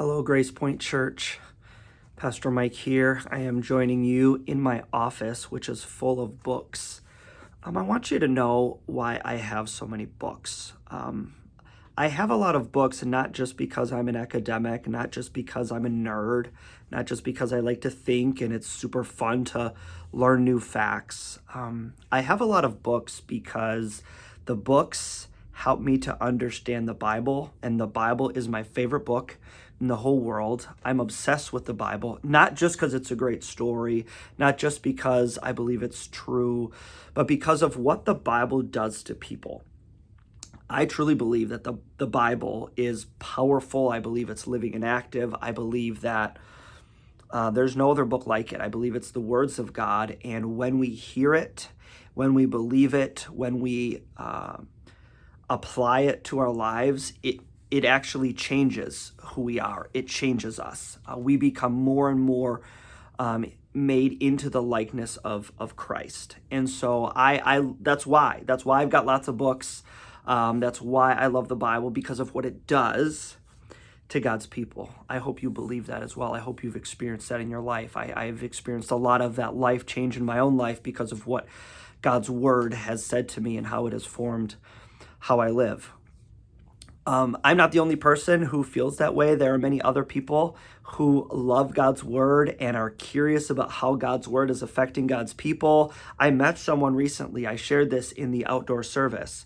Hello, Grace Point Church. Pastor Mike here. I am joining you in my office, which is full of books. I want you to know why I have so many books. I have a lot of books, not just because I'm an academic, not just because I'm a nerd, not just because I like to think and it's super fun to learn new facts. I have a lot of books because the books help me to understand the Bible, and the Bible is my favorite book in the whole world. I'm obsessed with the Bible, not just because it's a great story, not just because I believe it's true, but because of what the Bible does to people. I truly believe that the Bible is powerful. I believe it's living and active. I believe that there's no other book like it. I believe it's the words of God, and when we hear it, when we believe it, when we apply it to our lives, it actually changes who we are. It changes us. We become more and more made into the likeness of Christ. And so that's why I've got lots of books. That's why I love the Bible, because of what it does to God's people. I hope you believe that as well. I hope you've experienced that in your life. I've experienced a lot of that life change in my own life because of what God's word has said to me and how it has formed how I live. I'm not the only person who feels that way. There are many other people who love God's word and are curious about how God's word is affecting God's people. I met someone recently. I shared this in the outdoor service,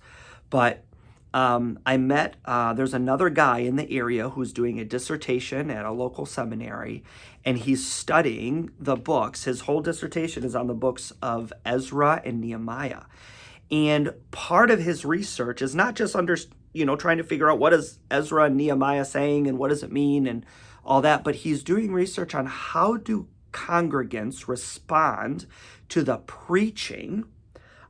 but there's another guy in the area who's doing a dissertation at a local seminary, and he's studying the books. His whole dissertation is on the books of Ezra and Nehemiah. And part of his research is not just trying to figure out what is Ezra and Nehemiah saying and what does it mean and all that, but he's doing research on how do congregants respond to the preaching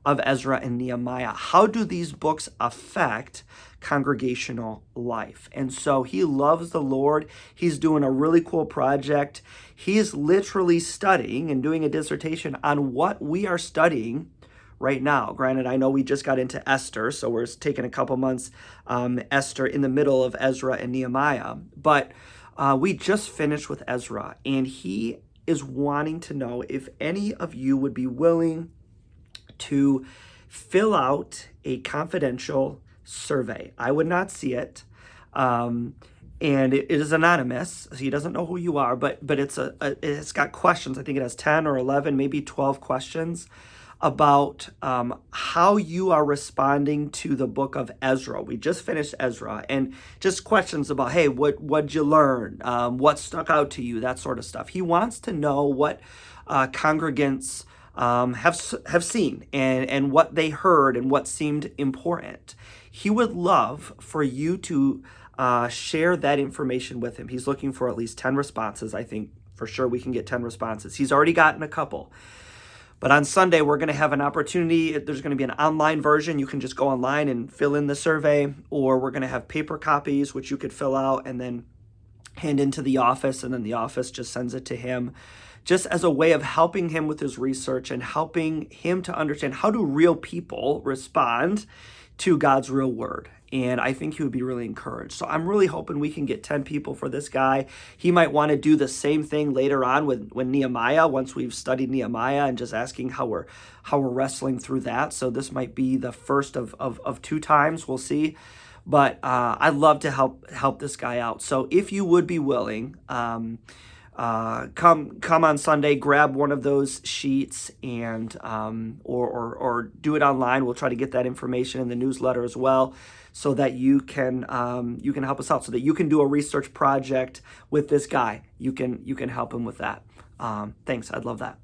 of Ezra and Nehemiah. How do these books affect congregational life? And so he loves the Lord. He's doing a really cool project. He is literally studying and doing a dissertation on what we are studying right now. Granted, I know we just got into Esther, so we're taking a couple months, Esther in the middle of Ezra and Nehemiah. But we just finished with Ezra, and he is wanting to know if any of you would be willing to fill out a confidential survey. I would not see it. And it is anonymous, so he doesn't know who you are, but it's got questions. I think it has 10 or 11, maybe 12 questions about how you are responding to the book of Ezra. We just finished Ezra, and just questions about, hey, what'd you learn? What stuck out to you? That sort of stuff. He wants to know what congregants have seen and what they heard and what seemed important. He would love for you to share that information with him. He's looking for at least 10 responses. I think for sure we can get 10 responses. He's already gotten a couple. But on Sunday, we're going to have an opportunity. There's going to be an online version. You can just go online and fill in the survey, or we're going to have paper copies, which you could fill out and then hand into the office, and then the office just sends it to him, just as a way of helping him with his research and helping him to understand how do real people respond to God's real word. And I think he would be really encouraged. So I'm really hoping we can get 10 people for this guy. He might want to do the same thing later on with Nehemiah, once we've studied Nehemiah, and just asking how we're wrestling through that. So this might be the first of 2 times. We'll see. But I'd love to help this guy out. So if you would be willing, come on Sunday, grab one of those sheets and or do it online. We'll try to get that information in the newsletter as well, so that you can help us out, so that you can do a research project with this guy. You can help him with that. Thanks. I'd love that.